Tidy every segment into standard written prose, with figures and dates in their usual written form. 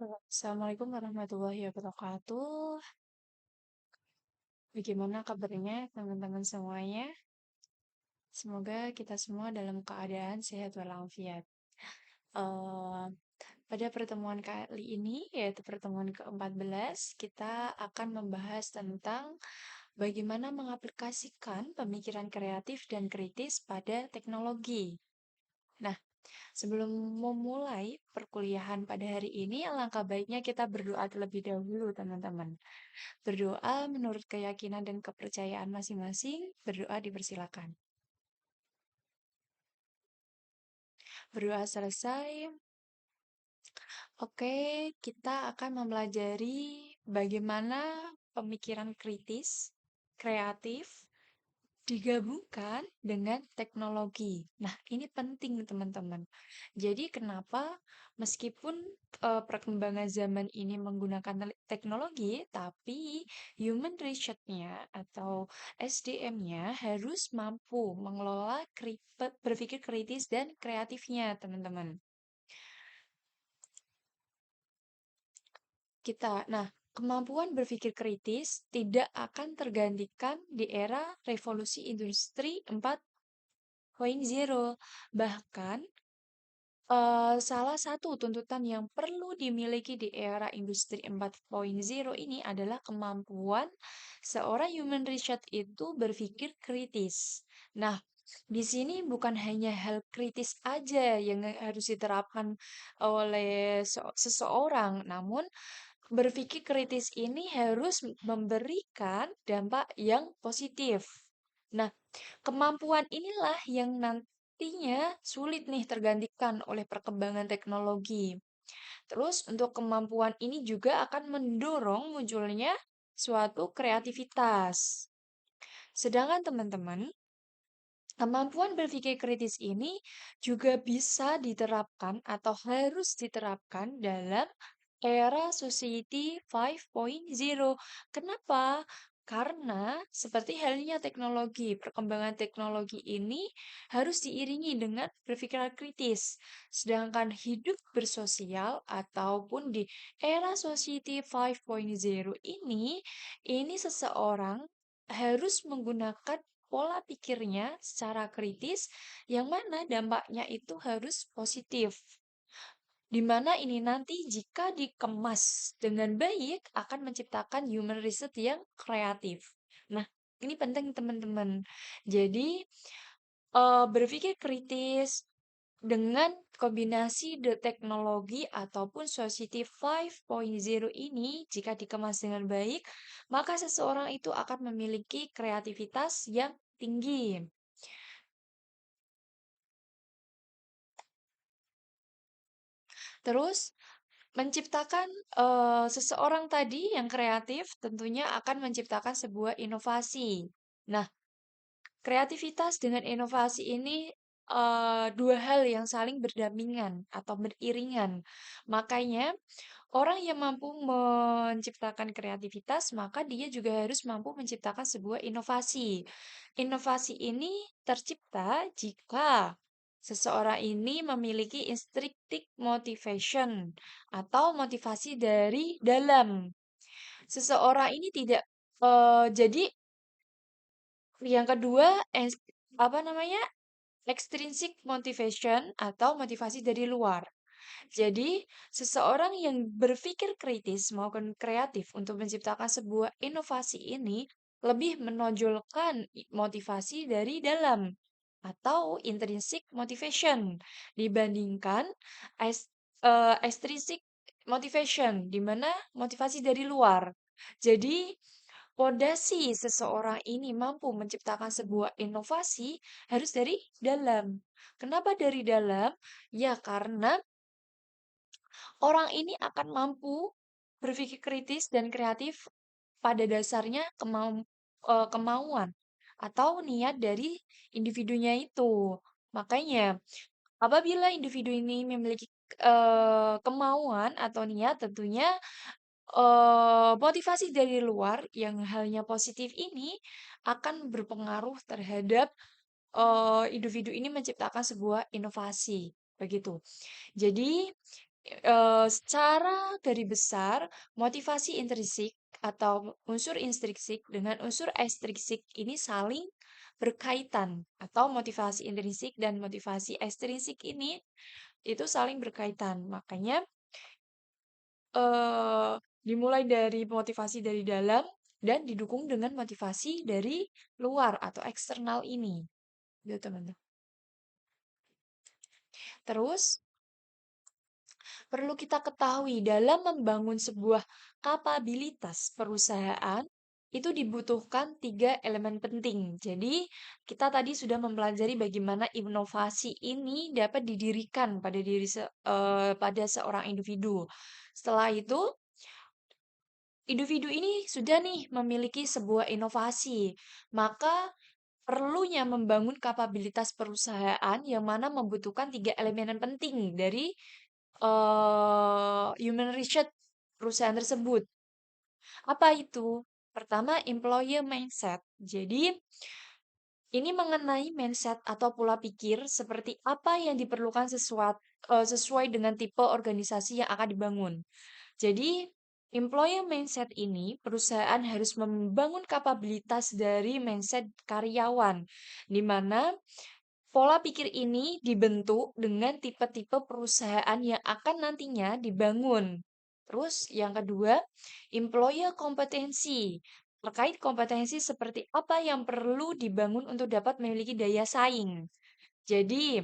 Assalamualaikum warahmatullahi wabarakatuh. Bagaimana kabarnya teman-teman semuanya? Semoga kita semua dalam keadaan sehat walafiat. Eh, Pada pertemuan kali ini, yaitu pertemuan ke-14, kita akan membahas tentang bagaimana mengaplikasikan pemikiran kreatif dan kritis pada teknologi. Nah, sebelum memulai perkuliahan pada hari ini, alangkah baiknya kita berdoa terlebih dahulu, teman-teman. Berdoa menurut keyakinan dan kepercayaan masing-masing, berdoa dipersilakan. Berdoa selesai. Oke, kita akan mempelajari bagaimana pemikiran kritis, kreatif, digabungkan dengan teknologi. Nah, ini penting teman-teman. Jadi kenapa meskipun perkembangan zaman ini menggunakan teknologi, tapi human research-nya atau SDM-nya harus mampu mengelola berpikir kritis dan kreatifnya, teman-teman. Nah, kemampuan berpikir kritis tidak akan tergantikan di era revolusi industri 4.0. Bahkan, salah satu tuntutan yang perlu dimiliki di era industri 4.0 ini adalah kemampuan seorang human research itu berpikir kritis. Nah, di sini bukan hanya hal kritis aja yang harus diterapkan oleh seseorang, namun berpikir kritis ini harus memberikan dampak yang positif. Nah, kemampuan inilah yang nantinya sulit nih tergantikan oleh perkembangan teknologi. Terus untuk kemampuan ini juga akan mendorong munculnya suatu kreativitas. Sedangkan teman-teman, kemampuan berpikir kritis ini juga bisa diterapkan atau harus diterapkan dalam era Society 5.0. Kenapa? Karena seperti halnya teknologi, perkembangan teknologi ini harus diiringi dengan berpikiran kritis. Sedangkan hidup bersosial ataupun di era Society 5.0 ini seseorang harus menggunakan pola pikirnya secara kritis yang mana dampaknya itu harus positif. Di mana ini nanti jika dikemas dengan baik akan menciptakan human research yang kreatif. Nah, ini penting teman-teman. Jadi, berpikir kritis dengan kombinasi teknologi ataupun Society 5.0 ini, jika dikemas dengan baik, maka seseorang itu akan memiliki kreativitas yang tinggi. Terus, menciptakan seseorang tadi yang kreatif tentunya akan menciptakan sebuah inovasi. Nah, kreativitas dengan inovasi ini dua hal yang saling berdampingan atau beriringan. Makanya, orang yang mampu menciptakan kreativitas, maka dia juga harus mampu menciptakan sebuah inovasi. Inovasi ini tercipta jika seseorang ini memiliki intrinsic motivation atau motivasi dari dalam. Seseorang ini tidak jadi yang kedua apa namanya? Extrinsic motivation atau motivasi dari luar. Jadi, seseorang yang berpikir kritis maupun kreatif untuk menciptakan sebuah inovasi ini lebih menonjolkan motivasi dari dalam atau intrinsic motivation dibandingkan extrinsic motivation, di mana motivasi dari luar. Jadi, fondasi seseorang ini mampu menciptakan sebuah inovasi harus dari dalam. Kenapa dari dalam? Ya, karena orang ini akan mampu berpikir kritis dan kreatif pada dasarnya kemauan atau niat dari individunya itu. Makanya, apabila individu ini memiliki kemauan atau niat, tentunya motivasi dari luar yang halnya positif ini akan berpengaruh terhadap individu ini menciptakan sebuah inovasi, begitu. Jadi, Secara garis besar, motivasi intrinsik atau unsur intrinsik dengan unsur ekstrinsik ini saling berkaitan, atau motivasi intrinsik dan motivasi ekstrinsik ini itu saling berkaitan. Makanya eh, dimulai dari motivasi dari dalam dan didukung dengan motivasi dari luar atau eksternal ini. Gitu, teman-teman. Terus perlu kita ketahui dalam membangun sebuah kapabilitas perusahaan itu dibutuhkan tiga elemen penting. Jadi, kita tadi sudah mempelajari bagaimana inovasi ini dapat didirikan pada seorang individu. Setelah itu, individu ini sudah nih memiliki sebuah inovasi, maka perlunya membangun kapabilitas perusahaan yang mana membutuhkan tiga elemen yang penting dari human research perusahaan tersebut. Apa itu? Pertama, employer mindset. Jadi, ini mengenai mindset atau pola pikir seperti apa yang diperlukan sesuai dengan tipe organisasi yang akan dibangun. Jadi, employer mindset ini perusahaan harus membangun kapabilitas dari mindset karyawan, di mana pola pikir ini dibentuk dengan tipe-tipe perusahaan yang akan nantinya dibangun. Terus yang kedua, employer kompetensi. Terkait kompetensi seperti apa yang perlu dibangun untuk dapat memiliki daya saing. Jadi,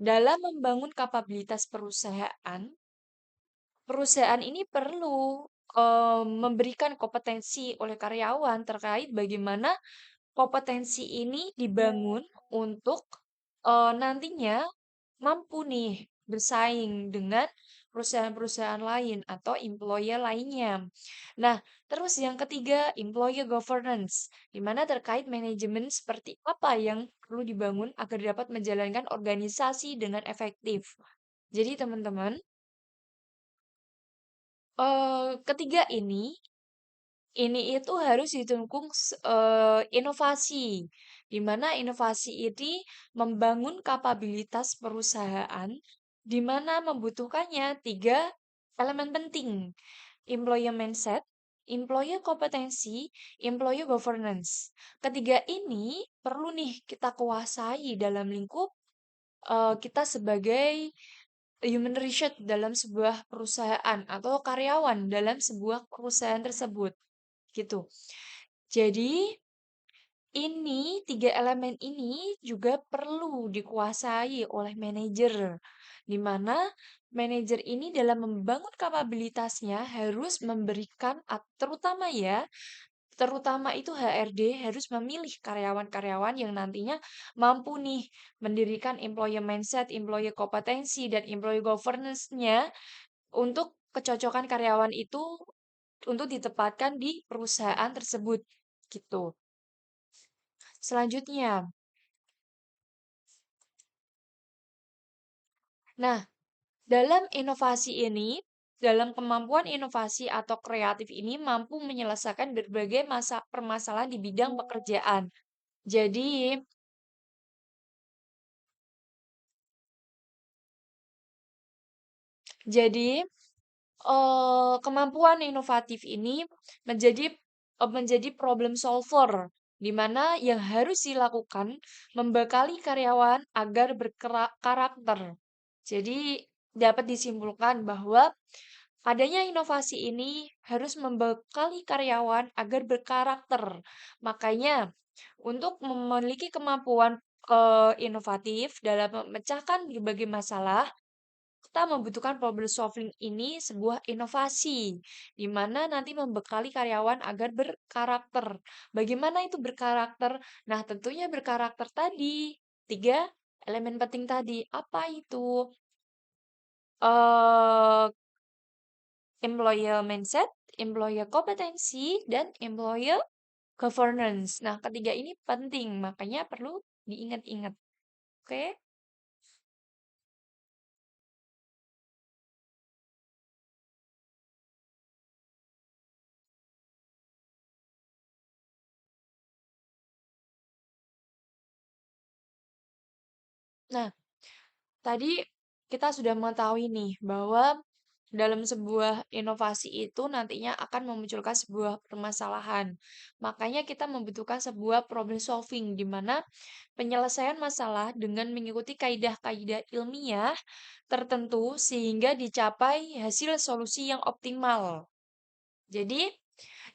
dalam membangun kapabilitas perusahaan, perusahaan ini perlu memberikan kompetensi oleh karyawan terkait bagaimana kompetensi ini dibangun untuk nantinya mampu nih bersaing dengan perusahaan-perusahaan lain atau employer lainnya. Nah, terus yang ketiga, employer governance, di mana terkait manajemen seperti apa yang perlu dibangun agar dapat menjalankan organisasi dengan efektif. Jadi, teman-teman, ketiga ini itu harus didukung inovasi, di mana inovasi ini membangun kapabilitas perusahaan, di mana membutuhkannya tiga elemen penting, employer mindset, employer kompetensi, employer governance. Ketiga ini perlu nih kita kuasai dalam lingkup kita sebagai human research dalam sebuah perusahaan atau karyawan dalam sebuah perusahaan tersebut gitu. Jadi, tiga elemen ini juga perlu dikuasai oleh manajer, di mana manajer ini dalam membangun kapabilitasnya harus memberikan, terutama itu HRD harus memilih karyawan-karyawan yang nantinya mampu nih mendirikan employer mindset, employer kompetensi, dan employer governance-nya untuk kecocokan karyawan itu untuk ditempatkan di perusahaan tersebut gitu. Selanjutnya, nah, dalam inovasi ini, dalam kemampuan inovasi atau kreatif ini mampu menyelesaikan berbagai permasalahan di bidang pekerjaan. Jadi, jadi kemampuan inovatif ini menjadi problem solver, di mana yang harus dilakukan membekali karyawan agar berkarakter. Jadi dapat disimpulkan bahwa adanya inovasi ini harus membekali karyawan agar berkarakter. Makanya untuk memiliki kemampuan inovatif dalam memecahkan berbagai masalah, kita membutuhkan problem solving ini sebuah inovasi, di mana nanti membekali karyawan agar berkarakter. Bagaimana itu berkarakter? Nah, tentunya berkarakter tadi. Tiga elemen penting tadi. Apa itu? eh Employer mindset, employer kompetensi, dan employer governance. Nah, ketiga ini penting, makanya perlu diingat-ingat. Oke? Nah, tadi kita sudah mengetahui nih bahwa dalam sebuah inovasi itu nantinya akan memunculkan sebuah permasalahan. Makanya kita membutuhkan sebuah problem solving di mana penyelesaian masalah dengan mengikuti kaidah-kaidah ilmiah tertentu sehingga dicapai hasil solusi yang optimal. Jadi,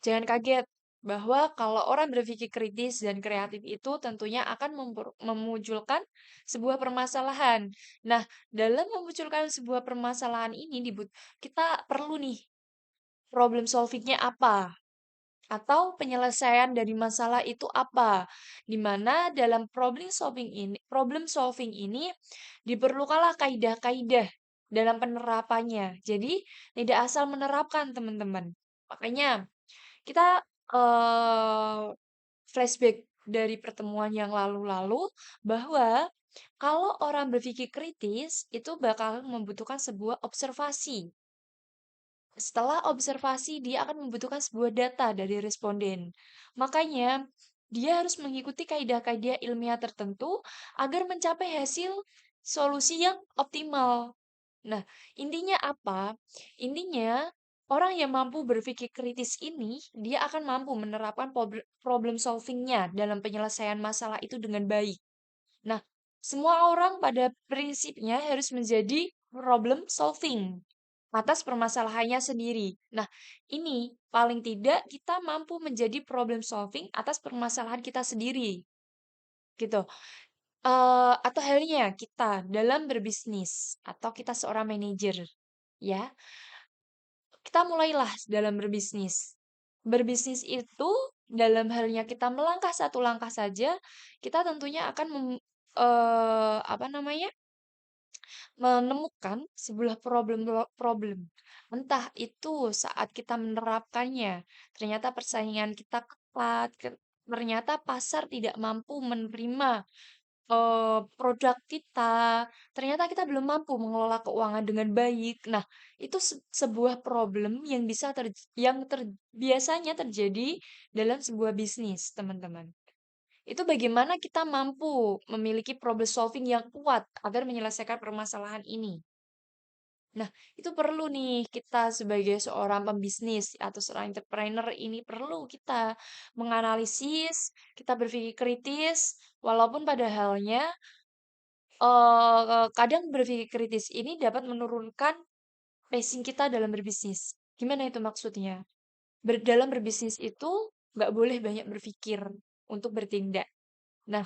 jangan kaget bahwa kalau orang berpikir kritis dan kreatif itu tentunya akan memunculkan sebuah permasalahan. Nah, dalam memunculkan sebuah permasalahan ini kita perlu nih problem solvingnya apa? Atau penyelesaian dari masalah itu apa? Di mana dalam problem solving ini diperlukanlah kaidah-kaidah dalam penerapannya. Jadi, tidak asal menerapkan, teman-teman. Makanya kita flashback dari pertemuan yang lalu-lalu bahwa kalau orang berpikir kritis itu bakal membutuhkan sebuah observasi. Setelah observasi, dia akan membutuhkan sebuah data dari responden. Makanya, dia harus mengikuti kaidah-kaidah ilmiah tertentu agar mencapai hasil solusi yang optimal. Nah, intinya apa? Intinya, orang yang mampu berpikir kritis ini, dia akan mampu menerapkan problem solving-nya dalam penyelesaian masalah itu dengan baik. Nah, semua orang pada prinsipnya harus menjadi problem solving atas permasalahannya sendiri. Nah, ini paling tidak kita mampu menjadi problem solving atas permasalahan kita sendiri, gitu. Atau halnya kita dalam berbisnis atau kita seorang manajer, ya. Kita mulailah dalam berbisnis. Berbisnis itu dalam halnya kita melangkah satu langkah saja, kita tentunya akan apa namanya? Menemukan sebuah problem. Entah itu saat kita menerapkannya, ternyata persaingan kita ketat, ternyata pasar tidak mampu menerima produk kita, ternyata kita belum mampu mengelola keuangan dengan baik. Nah, itu sebuah problem yang biasanya terjadi dalam sebuah bisnis, teman-teman. Itu bagaimana kita mampu memiliki problem solving yang kuat agar menyelesaikan permasalahan ini. Nah, itu perlu nih kita sebagai seorang pembisnis atau seorang entrepreneur ini perlu kita menganalisis, kita berpikir kritis, walaupun pada halnya kadang berpikir kritis ini dapat menurunkan pacing kita dalam berbisnis. Gimana itu maksudnya? Dalam berbisnis itu nggak boleh banyak berpikir untuk bertindak. Nah,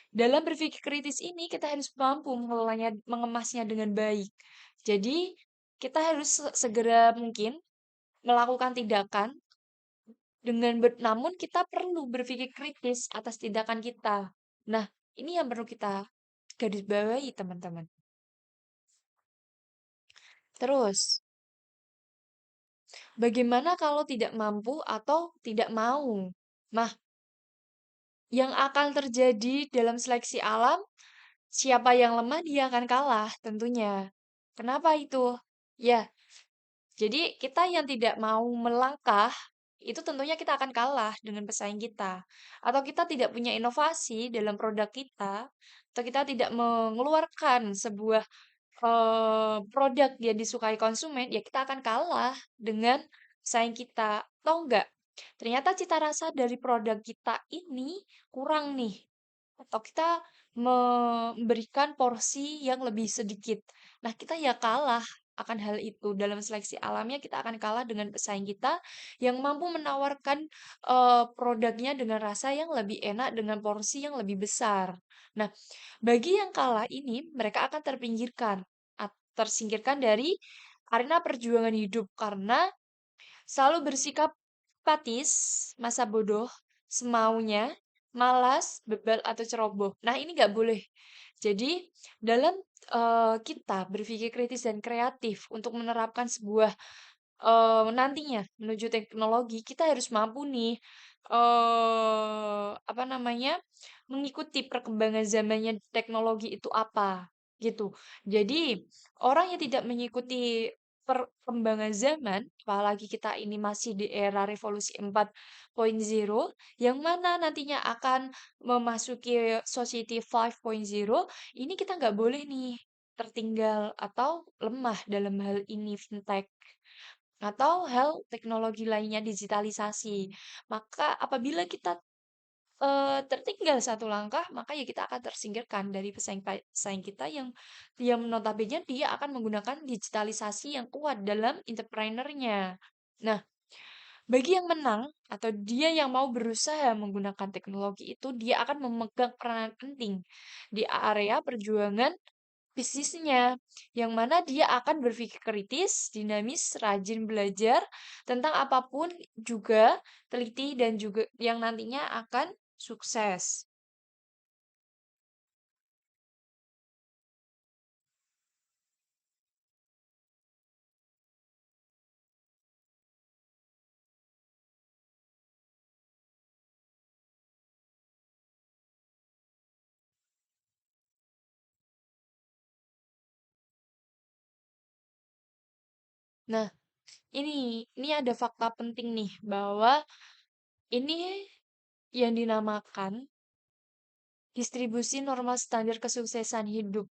dalam berpikir kritis ini kita harus mampu mengelolanya, mengemasnya dengan baik. Jadi, kita harus segera mungkin melakukan tindakan namun kita perlu berpikir kritis atas tindakan kita. Nah, ini yang perlu kita garis bawahi, teman-teman. Terus, bagaimana kalau tidak mampu atau tidak mau? Nah, yang akan terjadi dalam seleksi alam, siapa yang lemah dia akan kalah tentunya. Kenapa itu? Ya, jadi kita yang tidak mau melangkah, itu tentunya kita akan kalah dengan pesaing kita. Atau kita tidak punya inovasi dalam produk kita, atau kita tidak mengeluarkan sebuah produk yang disukai konsumen, ya kita akan kalah dengan pesaing kita. Atau enggak? Ternyata cita rasa dari produk kita ini kurang nih. Atau kita memberikan porsi yang lebih sedikit. Nah, kita ya kalah akan hal itu. Dalam seleksi alamnya kita akan kalah dengan pesaing kita yang mampu menawarkan produknya dengan rasa yang lebih enak dengan porsi yang lebih besar. Nah, bagi yang kalah ini mereka akan tersingkirkan dari arena perjuangan hidup karena selalu bersikap apatis, masa bodoh, semaunya, malas, bebal, atau ceroboh. Nah, ini nggak boleh. Jadi, dalam kita berpikir kritis dan kreatif untuk menerapkan sebuah nantinya menuju teknologi, kita harus mampu nih, apa namanya, mengikuti perkembangan zamannya teknologi itu apa, gitu. Jadi, orang yang tidak mengikuti perkembangan zaman, apalagi kita ini masih di era revolusi 4.0, yang mana nantinya akan memasuki society 5.0, ini kita nggak boleh nih tertinggal atau lemah dalam hal ini fintech atau hal teknologi lainnya digitalisasi. Maka apabila kita tertinggal satu langkah, maka ya kita akan tersingkirkan dari pesaing kita yang notabene dia akan menggunakan digitalisasi yang kuat dalam entrepreneur-nya. Nah, bagi yang menang atau dia yang mau berusaha menggunakan teknologi itu, dia akan memegang peranan penting di area perjuangan bisnisnya, yang mana dia akan berpikir kritis, dinamis, rajin belajar tentang apapun juga, teliti dan juga yang nantinya akan sukses. Nah, ini ada fakta penting nih bahwa ini yang dinamakan distribusi normal standar kesuksesan hidup,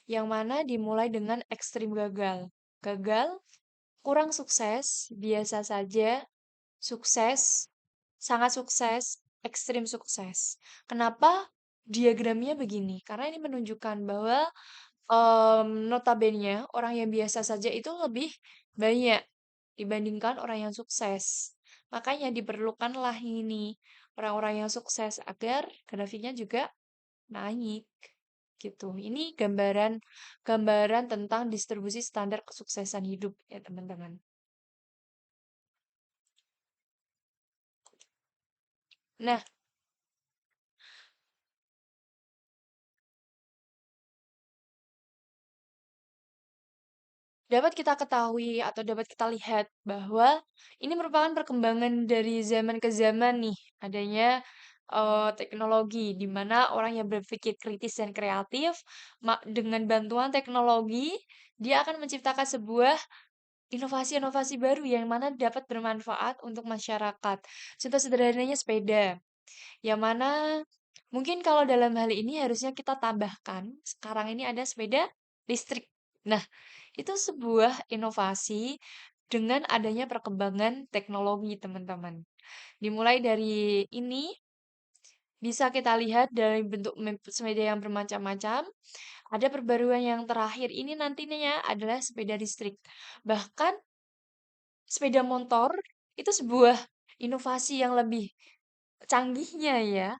yang mana dimulai dengan ekstrim gagal. Gagal, kurang sukses, biasa saja, sukses, sangat sukses, ekstrim sukses. Kenapa diagramnya begini? Karena ini menunjukkan bahwa notabene orang yang biasa saja itu lebih banyak dibandingkan orang yang sukses. Makanya diperlukanlah ini orang-orang yang sukses agar grafiknya juga naik gitu. Ini gambaran gambaran tentang distribusi standar kesuksesan hidup ya teman-teman. Nah, dapat kita ketahui atau dapat kita lihat bahwa ini merupakan perkembangan dari zaman ke zaman nih, adanya teknologi di mana orang yang berpikir kritis dan kreatif dengan bantuan teknologi dia akan menciptakan sebuah inovasi-inovasi baru yang mana dapat bermanfaat untuk masyarakat. Contoh sederhananya sepeda, yang mana mungkin kalau dalam hal ini harusnya kita tambahkan, sekarang ini ada sepeda listrik. Nah, itu sebuah inovasi dengan adanya perkembangan teknologi, teman-teman. Dimulai dari ini, bisa kita lihat dari bentuk sepeda yang bermacam-macam. Ada perbaruan yang terakhir ini nantinya adalah sepeda listrik. Bahkan sepeda motor itu sebuah inovasi yang lebih canggihnya ya.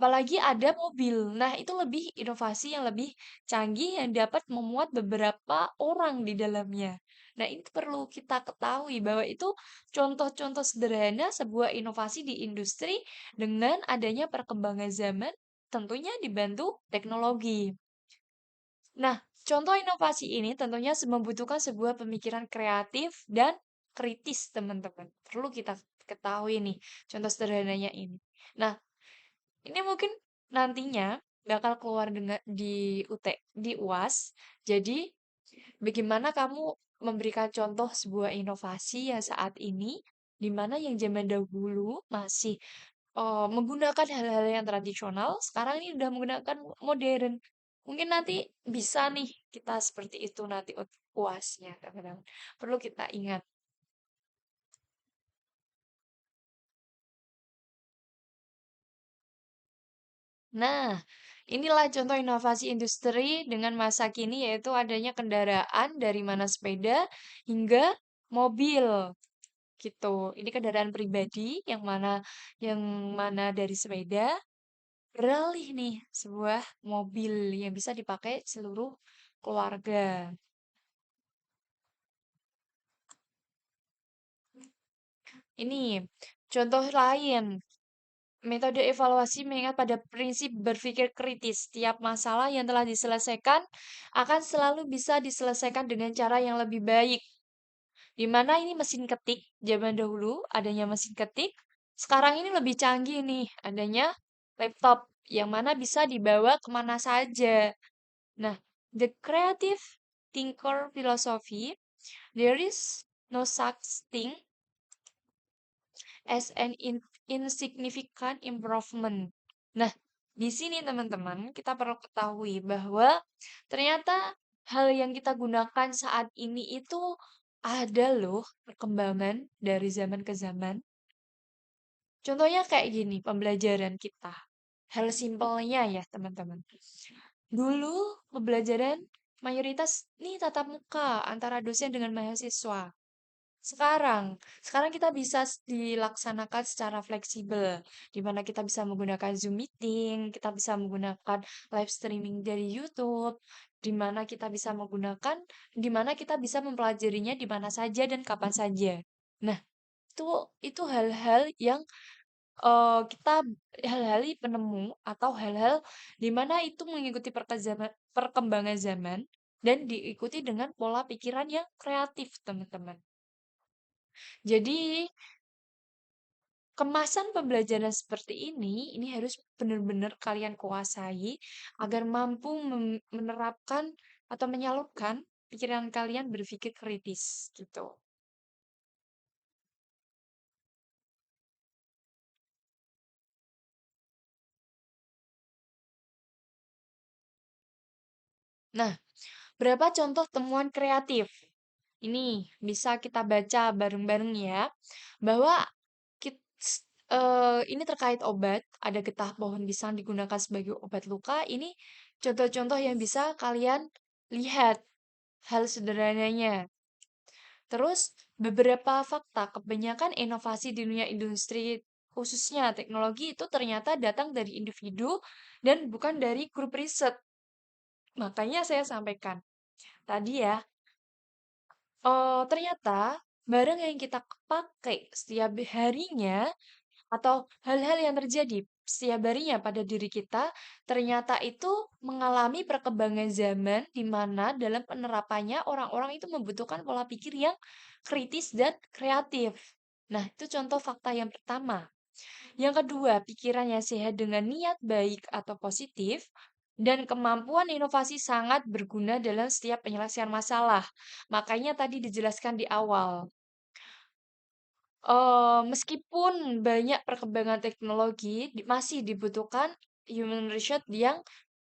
Apalagi ada mobil. Nah, itu lebih inovasi yang lebih canggih yang dapat memuat beberapa orang di dalamnya. Nah, ini perlu kita ketahui bahwa itu contoh-contoh sederhana sebuah inovasi di industri dengan adanya perkembangan zaman, tentunya dibantu teknologi. Nah, contoh inovasi ini tentunya membutuhkan sebuah pemikiran kreatif dan kritis, teman-teman. Perlu kita ketahui nih, contoh sederhananya ini. Nah, ini mungkin nantinya bakal keluar dengan di di UAS. Jadi, bagaimana kamu memberikan contoh sebuah inovasi yang saat ini, di mana yang zaman dahulu masih menggunakan hal-hal yang tradisional, sekarang ini udah menggunakan modern. Mungkin nanti bisa nih kita seperti itu nanti UASnya, teman-teman. Perlu kita ingat. Nah, inilah contoh inovasi industri dengan masa kini yaitu adanya kendaraan dari mana sepeda hingga mobil gitu. Ini kendaraan pribadi yang mana dari sepeda beralih nih sebuah mobil yang bisa dipakai seluruh keluarga. Ini contoh lain. Metode evaluasi mengingat pada prinsip berpikir kritis. Setiap masalah yang telah diselesaikan akan selalu bisa diselesaikan dengan cara yang lebih baik. Di mana ini mesin ketik, zaman dahulu adanya mesin ketik, sekarang ini lebih canggih nih, adanya laptop yang mana bisa dibawa kemana saja. Nah, the creative thinker philosophy, there is no such thing as an insignificant improvement. Nah, Di sini teman-teman, kita perlu ketahui bahwa ternyata hal yang kita gunakan saat ini itu ada loh perkembangan dari zaman ke zaman. Contohnya kayak gini, pembelajaran kita. Hal simpelnya ya, teman-teman. Dulu pembelajaran mayoritas nih tatap muka antara dosen dengan mahasiswa. Sekarang kita bisa dilaksanakan secara fleksibel, di mana kita bisa menggunakan Zoom meeting, kita bisa menggunakan live streaming dari YouTube, di mana kita bisa mempelajarinya di mana saja dan kapan saja. Nah, itu hal-hal yang kita hal-hal penemu atau hal-hal di mana itu mengikuti perkembangan zaman dan diikuti dengan pola pikiran yang kreatif, teman-teman. Jadi, kemasan pembelajaran seperti ini harus benar-benar kalian kuasai agar mampu menerapkan atau menyalurkan pikiran kalian berpikir kritis gitu. Nah, berapa contoh temuan kreatif? Ini bisa kita baca bareng-bareng ya, bahwa kit- ini terkait obat, ada getah pohon pisang digunakan sebagai obat luka. Ini contoh-contoh yang bisa kalian lihat hal sederhananya. Terus beberapa fakta, kebanyakan inovasi di dunia industri khususnya teknologi itu ternyata datang dari individu dan bukan dari grup riset. Makanya saya sampaikan tadi ya, ternyata barang yang kita pakai setiap harinya atau hal-hal yang terjadi setiap harinya pada diri kita ternyata itu mengalami perkembangan zaman di mana dalam penerapannya orang-orang itu membutuhkan pola pikir yang kritis dan kreatif. Nah, itu contoh fakta yang pertama. Yang kedua, pikiran yang sehat dengan niat baik atau positif dan kemampuan inovasi sangat berguna dalam setiap penyelesaian masalah. Makanya tadi dijelaskan di awal. Meskipun banyak perkembangan teknologi, masih dibutuhkan human research yang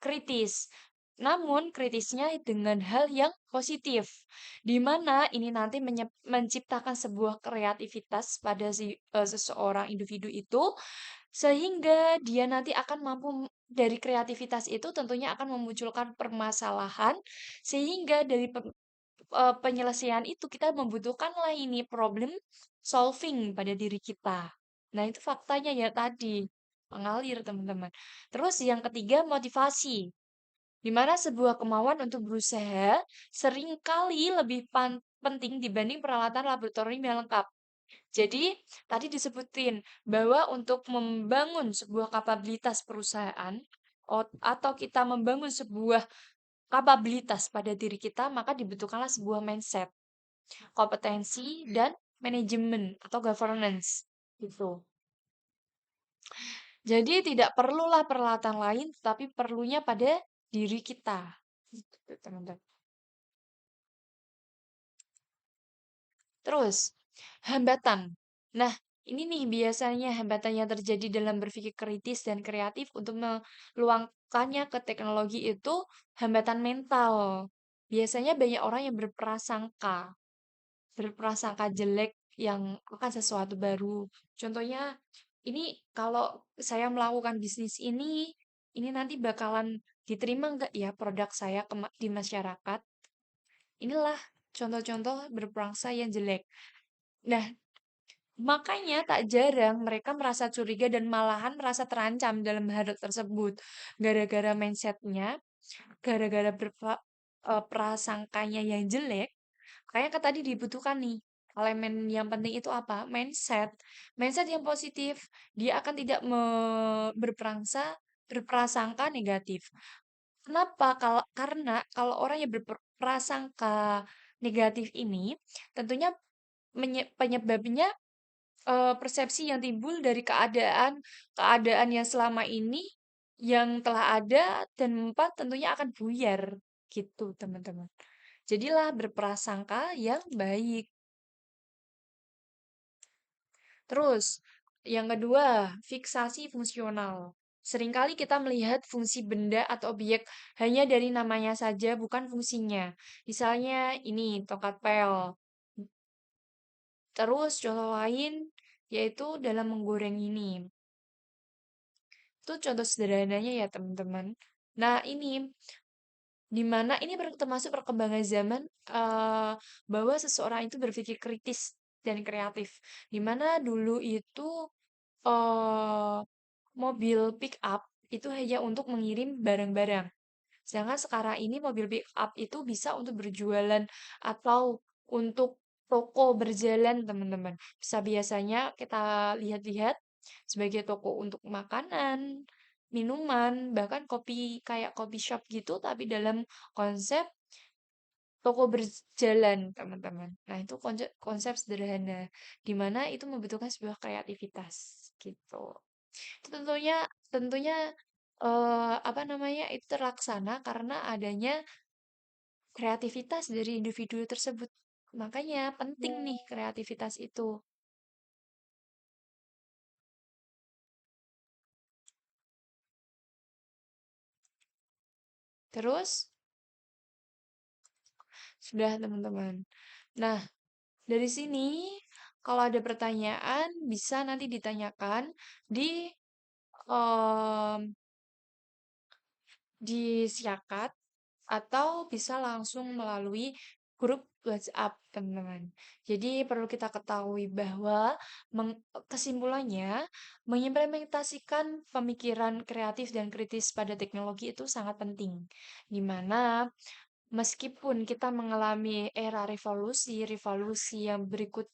kritis. Namun kritisnya dengan hal yang positif, di mana ini nanti menciptakan sebuah kreativitas pada seseorang individu itu, sehingga dia nanti akan mampu dari kreativitas itu tentunya akan memunculkan permasalahan, sehingga dari penyelesaian itu kita membutuhkanlah ini problem solving pada diri kita. Nah, itu faktanya ya tadi. Mengalir, teman-teman. Terus yang ketiga, motivasi. Di mana sebuah kemauan untuk berusaha seringkali lebih penting dibanding peralatan laboratorium yang lengkap. Jadi, tadi disebutin bahwa untuk membangun sebuah kapabilitas perusahaan atau kita membangun sebuah kapabilitas pada diri kita, maka dibutuhkanlah sebuah mindset, kompetensi, dan manajemen atau governance gitu. Jadi tidak perlulah peralatan lain, tapi perlunya pada diri kita. Gitu, teman-teman. Terus, hambatan. Nah, ini nih biasanya hambatan yang terjadi dalam berpikir kritis dan kreatif untuk meluangkannya ke teknologi itu hambatan mental. Biasanya banyak orang yang berprasangka jelek yang akan sesuatu baru. Contohnya, ini kalau saya melakukan bisnis ini nanti bakalan diterima nggak ya produk saya di masyarakat? Inilah contoh-contoh berprasangka yang jelek. Nah, makanya tak jarang mereka merasa curiga dan malahan merasa terancam dalam hal tersebut. Gara-gara mindsetnya, gara-gara prasangkanya yang jelek, kayak kan tadi dibutuhkan nih. Elemen yang penting itu apa? Mindset. Mindset yang positif. Dia akan tidak berprasangka negatif. Kenapa? Karena kalau orang yang berprasangka negatif ini, tentunya penyebabnya persepsi yang timbul dari keadaan yang selama ini yang telah ada dan empat tentunya akan buyar gitu teman-teman. Jadilah berprasangka yang baik. Terus yang kedua, fiksasi fungsional. Seringkali kita melihat fungsi benda atau objek hanya dari namanya saja, bukan fungsinya. Misalnya ini tongkat pel. Terus contoh lain yaitu dalam menggoreng ini. Itu contoh sederhananya ya teman-teman. Nah ini di mana ini termasuk perkembangan zaman bahwa seseorang itu berpikir kritis dan kreatif. Di mana dulu itu eh mobil pick up itu hanya untuk mengirim barang-barang. Sedangkan sekarang ini mobil pick up itu bisa untuk berjualan atau untuk toko berjalan, teman-teman. Bisa biasanya kita lihat-lihat sebagai toko untuk makanan, minuman, bahkan kopi kayak kopi shop gitu, tapi dalam konsep toko berjalan, teman-teman. Nah, itu konsep, konsep sederhana, di mana itu membutuhkan sebuah kreativitas gitu. Itu tentunya tentunya apa namanya, itu terlaksana karena adanya kreativitas dari individu tersebut. Makanya penting nih kreativitas itu. Terus, sudah teman-teman. Nah, dari sini kalau ada pertanyaan bisa nanti ditanyakan di em, di Siakat atau bisa langsung melalui grup WhatsApp, teman-teman. Jadi perlu kita ketahui bahwa kesimpulannya mengimplementasikan pemikiran kreatif dan kritis pada teknologi itu sangat penting. Di mana meskipun kita mengalami era revolusi yang berikut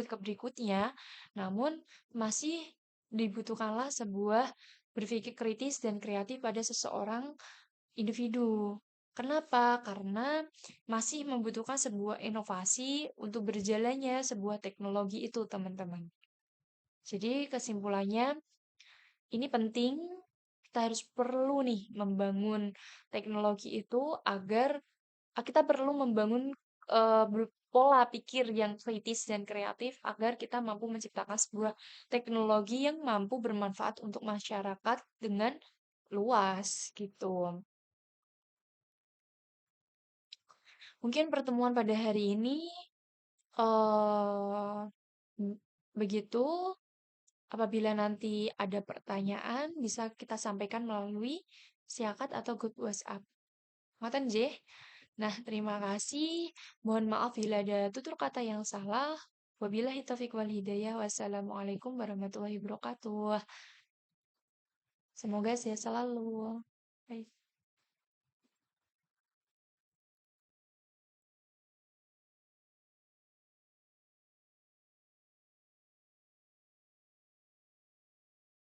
ke berikutnya, namun masih dibutuhkanlah sebuah berpikir kritis dan kreatif pada seseorang individu. Kenapa? Karena masih membutuhkan sebuah inovasi untuk berjalannya sebuah teknologi itu, teman-teman. Jadi kesimpulannya, ini penting, kita harus perlu nih membangun teknologi itu agar kita perlu membangun pola pikir yang kritis dan kreatif agar kita mampu menciptakan sebuah teknologi yang mampu bermanfaat untuk masyarakat dengan luas gitu. Mungkin pertemuan pada hari ini eh begitu. Apabila nanti ada pertanyaan, bisa kita sampaikan melalui siakat atau grup WhatsApp. Ngoten nggih. Nah, terima kasih. Mohon maaf bila ada tutur kata yang salah. Wabillahi taufiq wal hidayah. Wassalamualaikum warahmatullahi wabarakatuh. Semoga sehat selalu. Bye.